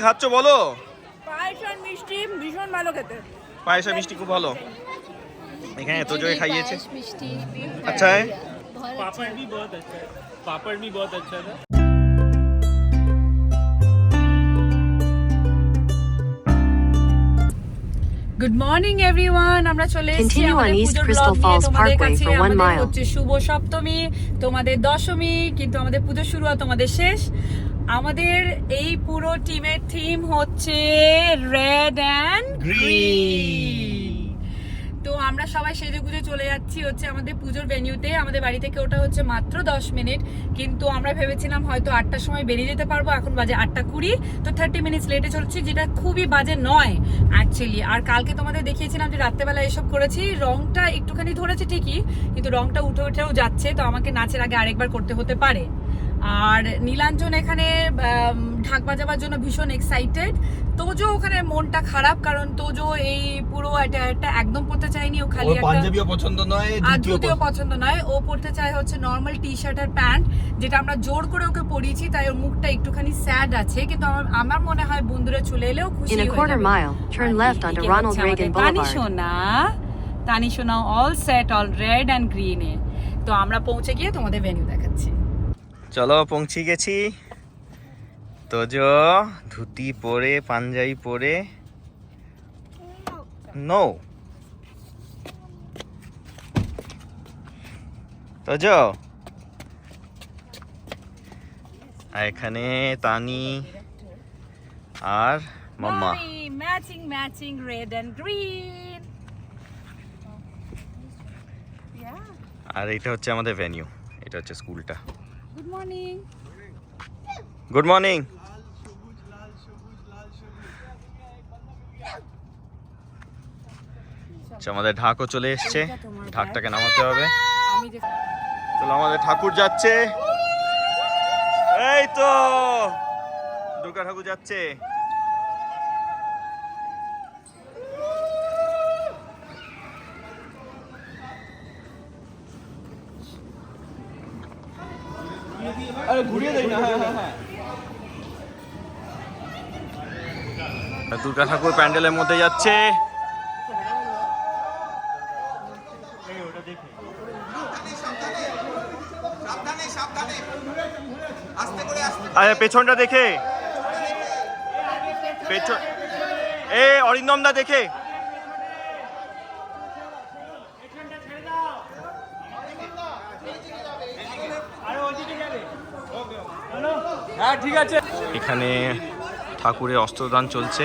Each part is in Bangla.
খাচ্ছ বলো? পায়েস আর মিষ্টি ভীষণ ভালো খেতে। পায়েস আর মিষ্টি খুব ভালো। এখানে এত জোরে খাইয়েছে। मिष्टी अच्छा है? पापड़ भी बहुत अच्छा है, पापड़ भी बहुत अच्छा था। গুড মর্নিং এভরিওয়ান, আমরা চলে এসেছি Continue on আমাদের East পুজোর Crystal ব্লগ নিয়ে Falls তোমাদের Parkway কাছে। for 1 আমাদের mile. হচ্ছে শুভ সপ্তমী, তোমাদের দশমী, কিন্তু আমাদের পুজো শুরু হয় তোমাদের শেষ। আমাদের এই পুরো টিমের থিম হচ্ছে রেড অ্যান্ড গ্রিন। তো আমরা সবাই সেজেগুজে চলে যাচ্ছি হচ্ছে আমাদের পুজোর ভেন্যুতে। আমাদের বাড়ি থেকে ওটা হচ্ছে মাত্র 10 মিনিট, কিন্তু আমরা ভেবেছিলাম হয়তো 8টার সময় বেরিয়ে যেতে পারবো। এখন বাজে 8:20, তো 30 মিনিটস লেটে চলছি, যেটা খুবই বাজে নয় অ্যাকচুয়ালি। আর কালকে তোমাদের দেখিয়েছিলাম যে রাত্রেবেলা এসব করেছি, রংটা একটুখানি ধরেছে ঠিকই, কিন্তু রংটা উঠে উঠেও যাচ্ছে, তো আমাকে নাচের আগে আরেকবার করতে হতে পারে। আর নীলাঞ্জন এখানে ঢাক বাজাবার জন্য ভীষণ এক্সাইটেড। তোজো ওখানে মনটা খারাপ, কারণ তোজো এই পুরো এটা একদম পড়তে চায়নি। ও খালি একটা পাঞ্জাবিও পছন্দ নয়, আর জুতিও পছন্দ নয়। ও পড়তে চায় হচ্ছে নর্মাল টি শার্ট আর প্যান্ট, যেটা আমরা জোর করে ওকে পরিয়েছি, তাই ওর মুখটা একটুখানি স্যাড আছে। কিন্তু আমার মনে হয় বন্ধুরা চলে এলেও খুশি In হয়ে a যাবে। quarter mile, turn left onto এদিকে Ronald হচ্ছে Reagan আমাদের Boulevard. তানি সোনা all set, all red and গ্রিনে। তো আমরা পৌঁছে গিয়ে তোমাদের ভেন্যু দেখাচ্ছি। চলো পৌঁছে গেছি। তোজো ধুতি পরে পাঞ্জাবি পরে নো তোজো, আর এখানে তানি আর mamma. Matching red and green. আর এটা হচ্ছে আমাদের ভেন্যু, এটা হচ্ছে স্কুলটা। Good morning. Good morning. আমাদের ঢাকও চলে এসছে, ঢাকটাকে নামাতে হবে। চলো আমাদের ঠাকুর যাচ্ছে, এই তো দুর্গা ঠাকুর যাচ্ছে। আরে ঘুরিয়ে দেই না। দুর্গা ঠাকুর প্যান্ডেলের মধ্যে যাচ্ছে। আরে পেছনটা দেখে, পেছন এ অরিন্দম দা দেখে। হ্যাঁ ঠিক আছে। এখানে ঠাকুরের অস্ত্রদান চলছে,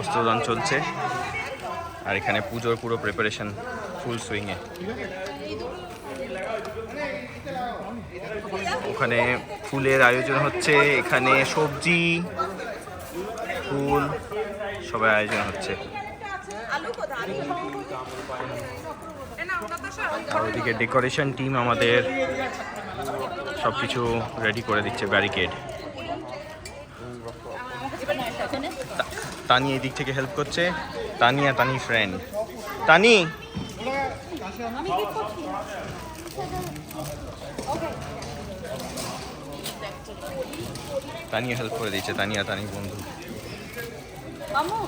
অস্ত্রদান চলছে। আর এখানে পুজোর পুরো প্রিপারেশন ফুল সুইংয়ে। ওখানে ফুলের আয়োজন হচ্ছে, এখানে সবজি ফুল সবাই আয়োজন হচ্ছে। আর ওদিকে ডেকোরেশন টিম আমাদের সবকিছু রেডি করে দিচ্ছে, ব্যারিকেড। তানি এই দিক থেকে হেল্প করছে, তানি আর তানি ফ্রেন্ড। তানি তানিয়া হেল্প করে দিচ্ছে, তানিয়া তানি বন্ধু। মামু,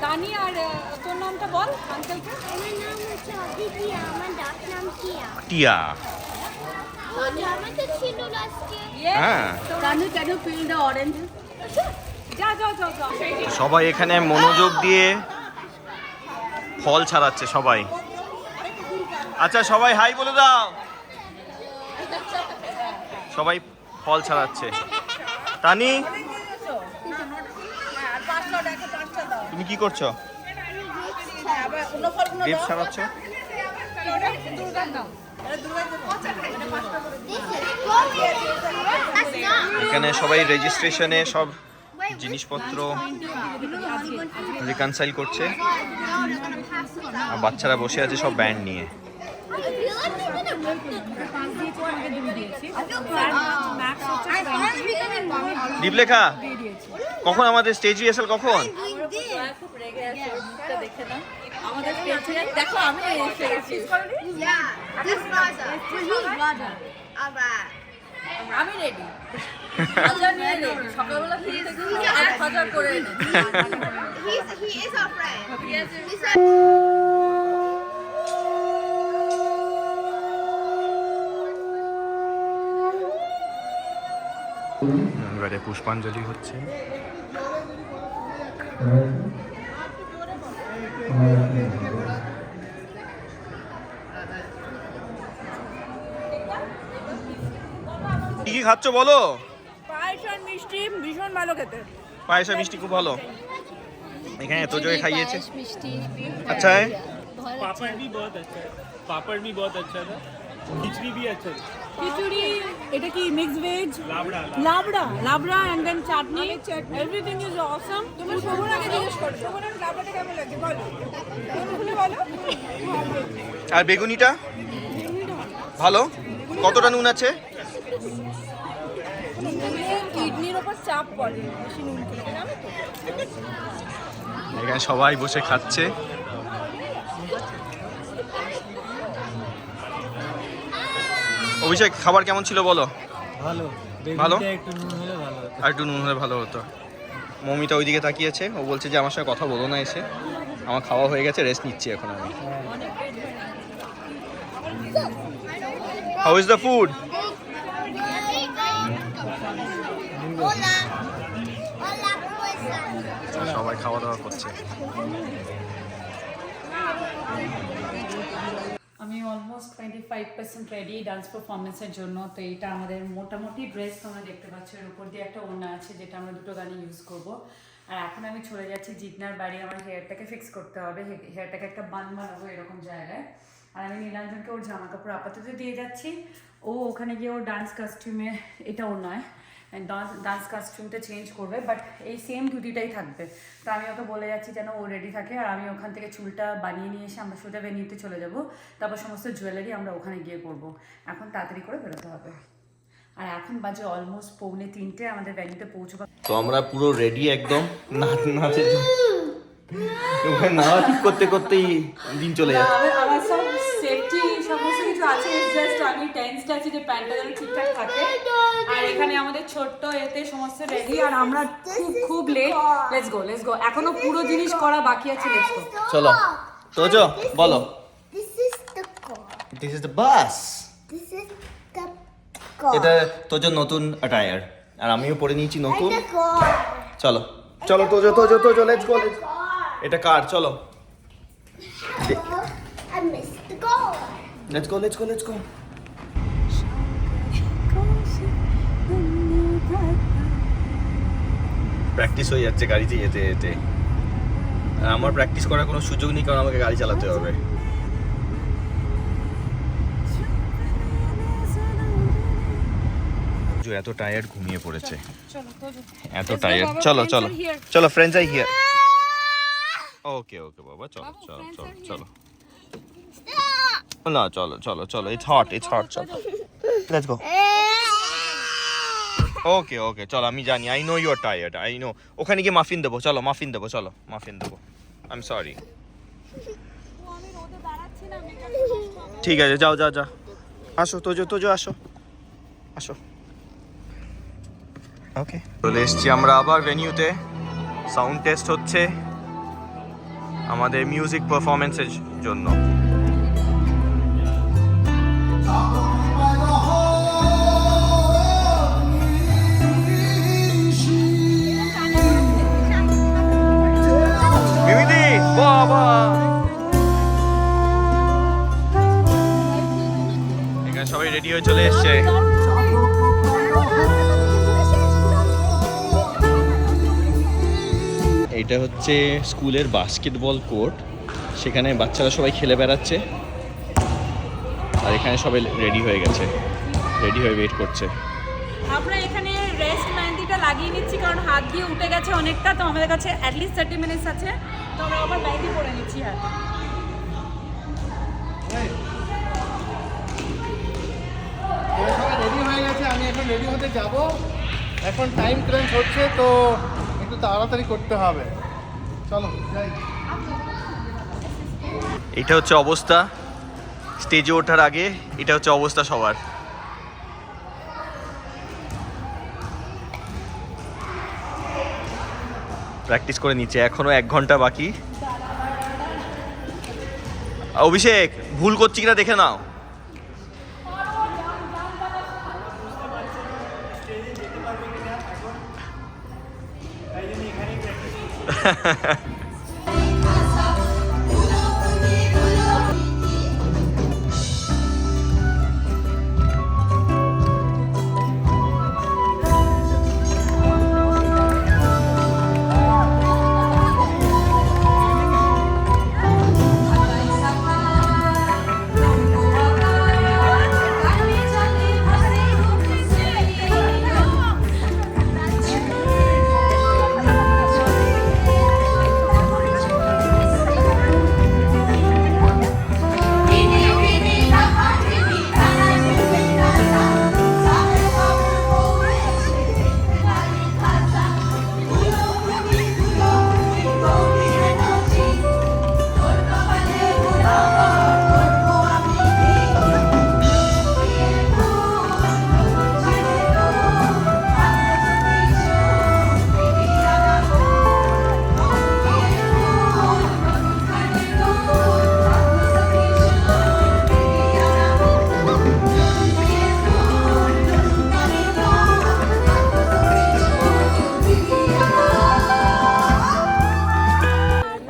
তানি আর তোর নামটা বল আঙ্কেলকে। আমার নাম হচ্ছে অদিতিয়া, আমার ডাক নাম কিয়া। টিয়া। আমার তো ছিল লাস্টে। হ্যাঁ, Can you feel the orange? যা। সবাই এখানে মনোযোগ দিয়ে ফল ছাড়াচ্ছে সবাই। আচ্ছা সবাই হাই বলে দাও। সবাই ফল ছাড়াচ্ছে। তানি তুমি কি করছো? গ্রেপস ছাড়াচ্ছ? এখানে সবাই রেজিস্ট্রেশনে সব জিনিসপত্র রিকনসাইল করছে, আর বাচ্চারা বসে আছে সব ব্যান্ড নিয়ে। দীপলেখা, কখন আমাদের স্টেজ রিহার্সাল কখন? আমি রেডি। খাজা নিয়ে রেডি। সকালবেলা ফিরে দেখি আর খাজা করে এনেছি। He is our friend. Yes. এবারে পুষ্পাঞ্জলি হচ্ছে। কি কি খাচ্ছ বলো? পায়েস আর মিষ্টি ভীষণ ভালো খেতে। পায়েস আর মিষ্টি খুব ভালো। এখানে এত জোরে খাইয়েছে। मिष्टी अच्छा है। पापड़ भी बहुत अच्छा है, पापड़ भी बहुत अच्छा था, खिचड़ी भी अच्छा था। খিচুড়ি, এটা কি মিক্স ভেজ? लावड़ा labra and then chutney, everything is awesome. তুমি শোভনাকে জিজ্ঞেস করো, শোভনার লাবড়াটা কেমন লাগছে বলো, তুমি বলো। আর বেগুনিটা ভালো। কতটা নুন আছে? কিডনির উপর চাপ পড়ে বেশি নুন খেলে, জানো তো? এখানে সবাই বসে খাচ্ছে। অভিষেক, খাবার কেমন ছিল বলো? ভালো ভালো? বেগুনিটা একটু নুন হলে ভালো হতো। আর একটু নুন হলে ভালো হতো। মমিতা ওইদিকে তাকিয়েছে, ও বলছে যে আমার সঙ্গে কথা বলো না এসে। আমার খাওয়া হয়ে গেছে, রেস্ট নিচ্ছি এখন আমি। How is the food? Hola. Hola, ¿cómo estás? সবাই খাওয়া দাওয়া করছে। আমি অলমোস্ট 25% রেডি ডান্স পারফরমেন্সের জন্য। তো এইটা আমাদের মোটামুটি ড্রেস তোমরা দেখতে পাচ্ছ, এর উপর দিয়ে একটা ওড়না আছে যেটা আমরা দুটো গানে ইউজ করব। আর এখন আমি চলে যাচ্ছি জিতনার বাড়ি, আমার হেয়ারটাকে ফিক্স করতে হবে, হেয়ারটাকে একটা বান বানাবো এরকম জায়গায়। আর আমি নীলাঞ্জনকে ওর জামা কাপড় আপাতত দিয়ে যাচ্ছি, ও ওখানে গিয়ে ওর ডান্স কস্টিউমে, এটা ওর নয়, ডান্স কস্টিউমটা চেঞ্জ করবে, বাট এই সেম ধুতিটাই থাকবে। তো আমি ওকে বলে যাচ্ছি যেন ও রেডি থাকে, আর আমি ওখান থেকে চুলটা বানিয়ে নিয়ে এসে আমরা সোজা ভেন্যুতে চলে যাব। তারপর সমস্ত জুয়েলারি আমরা ওখানে গিয়ে করবো। এখন তাড়াতাড়ি করে বেরোতে হবে। আর এখন বাজে অলমোস্ট 2:45, আমাদের ভেন্যুতে পৌঁছবো। তো আমরা পুরো রেডি একদম, নাচের নাচ ঠিক করতে করতেই দিন চলে যাচ্ছে। আমার সব সেফটি সমস্ত কিছু আছে, জাস্ট আমি টেন্সড আছি যে প্যান্টটা যেন ঠিকঠাক থাকে। আর এখানে আমাদের ছোট্ট এতে সমস্ত রেডি, আর আমরা খুব লেট। লেটস গো, এখনো পুরো জিনিস করা বাকি আছে। লেটস গো, চলো। তোজো বলো। This is the car. This is the bus. This is the car. এটা তোজো নতুন অ্যাটায়ার, আর আমিও পরে নিয়েছি নতুন। The car. চলো চলো তোজো লেটস গো। এটা কার, চলো I missed the car. Let's go. Practice হয়ে যাচ্ছে গাড়িতে যেতে যেতে। আর আমার প্র্যাকটিস করার কোনো সুযোগ নেই, কারণ আমাকে গাড়ি চালাতে হবে। এত টায়ার্ড, ঘুমিয়ে পড়েছে, এত টায়ার্ড। চলো ফ্রেন্ডস আই হিয়ার। ওকে বাবা, চলো না, চলো ইটস হট, চলো লেটস গো। ওকে চলো, আমি জানি, I know you are tired, I know. ওখানে গিয়ে মাফিন দেবো, চলো মাফিন দেবো আই এম সরি। ঠিক আছে, যাও আসো তোজো আসো। ওকে, চলে এসছি আমরা আবার ভেনিউতে। সাউন্ড টেস্ট হচ্ছে আমাদের মিউজিক পারফরমেন্সের জন্য। মিমিদি বাবা, এখানে সবাই রেডি হয়ে চলে এসছে। এটা হচ্ছে স্কুলের বাস্কেটবল কোর্ট, সেখানে বাচ্চারা সবাই খেলে বেড়াচ্ছে। আর এখানে সবাই রেডি হয়ে গেছে, রেডি হয়ে ওয়েট করছে। আমরা এখানে রেস্ট মেহেন্দিটা লাগিয়ে নিচ্ছি, কারণ হাত দিয়ে উঠে গেছে অনেকটা। তো আমাদের কাছে অ্যাটলিস্ট 30 মিনিটস আছে, তো আমরা আবার মেহেন্দি পরে নিচ্ছি হাতে। রেডি হয়ে গেছে, আমি এখন রেডি হতে যাব। এখন টাইম ক্রাঞ্চ হচ্ছে, তো একটু তাড়াতাড়ি করতে হবে। চলো যাই। এটা হচ্ছে অবস্থা স্টেজে ওঠার আগে, এটা হচ্ছে অবস্থা সবার। প্র্যাকটিস করে নিচ্ছে, এখনো 1 ঘন্টা বাকি। অভিষেক ভুল করছি কিনা দেখে নাও।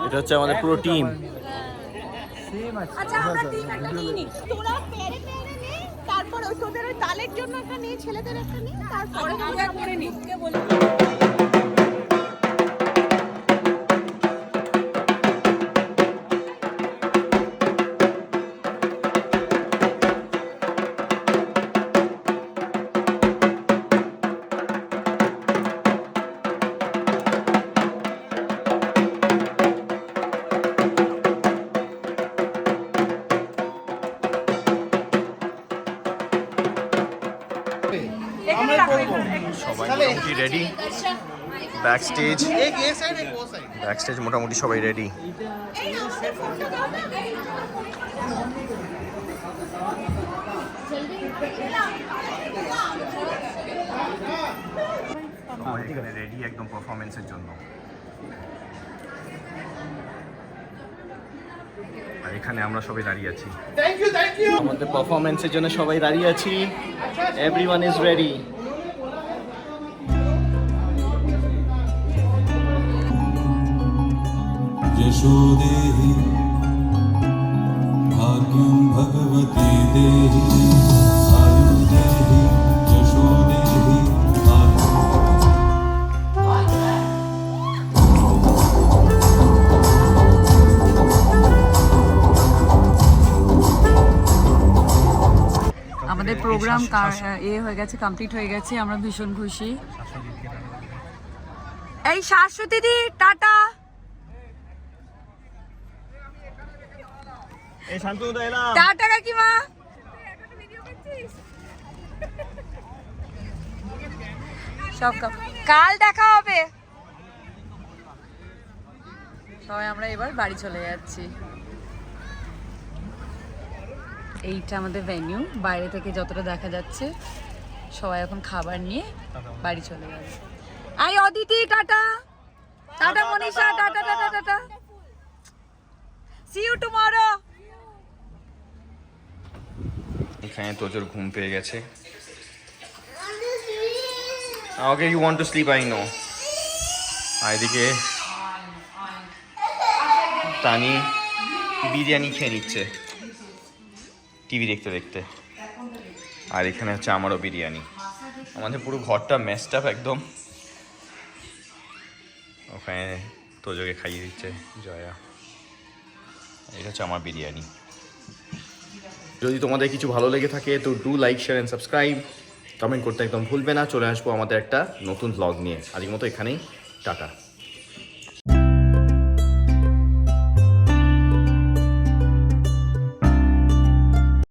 এটা হচ্ছে আমাদের পুরো টিম। আচ্ছা আমরা টিম একটা নিয়ে নি, তোরা পেরে পেরে নে, তারপর ওই তোদের ওই তালের জন্য একটা নে, ছেলেদের একটা নে, তারপর আমরা করে নি কে বলি। এখানে রাখো, সবাই মোটামুটি রেডি। ব্যাক স্টেজ एक ये साइड एक वो साइड। ব্যাক স্টেজ মোটামুটি সবাই রেডি। এখানে রেডি একদম পারফরমেন্সের জন্য। আর এখানে আমরা সবাই দাঁড়িয়ে আছি। Thank you. আমাদের পারফরমেন্সের জন্য সবাই দাঁড়িয়ে আছি। Everyone is ready. यशोदेहि भाग्यं भगवती देहि आयुर्देहि यशोदेहि আমাদের প্রোগ্রাম হয়ে গেছে, কমপ্লিট হয়ে গেছে, আমরা ভীষণ খুশি। এই শাশ্বতী দিদি টাটা। এই শান্তনু দা এলাম। টাটা কাকিমা। সব কাল দেখা হবে। সবাই আমরা এবার বাড়ি চলে যাচ্ছি। এইটা আমাদের ভেন্যু, বাইরে থেকে যতটা দেখা যাচ্ছে। সবাই এখন খাবার নিয়ে বাড়ি চলে যাবে। আই Aditi tata. Tata Manisha, tata tata tata. See you tomorrow. এখানে তোজোর ঘুম পেয়ে গেছে। Okay, you want to sleep, I know. আর এদিকে তানি বিরিয়ানি খেয়ে নিচ্ছে টিভি দেখতে দেখতে। আর এখানে হচ্ছে আমারও বিরিয়ানি। আমাদের পুরো ঘরটা মেসড আপ একদম। ওখানে তোজোকে খাইয়ে দিচ্ছে জয়া। এটা হচ্ছে আমার বিরিয়ানি। যদি তোমাদের কিছু ভালো লেগে থাকে তো do like, share and subscribe. Comment করতে একদম ভুলবে না। চলে আসবো আমাদের একটা নতুন ব্লগ নিয়ে। আজকের মতো এখানেই টাটা।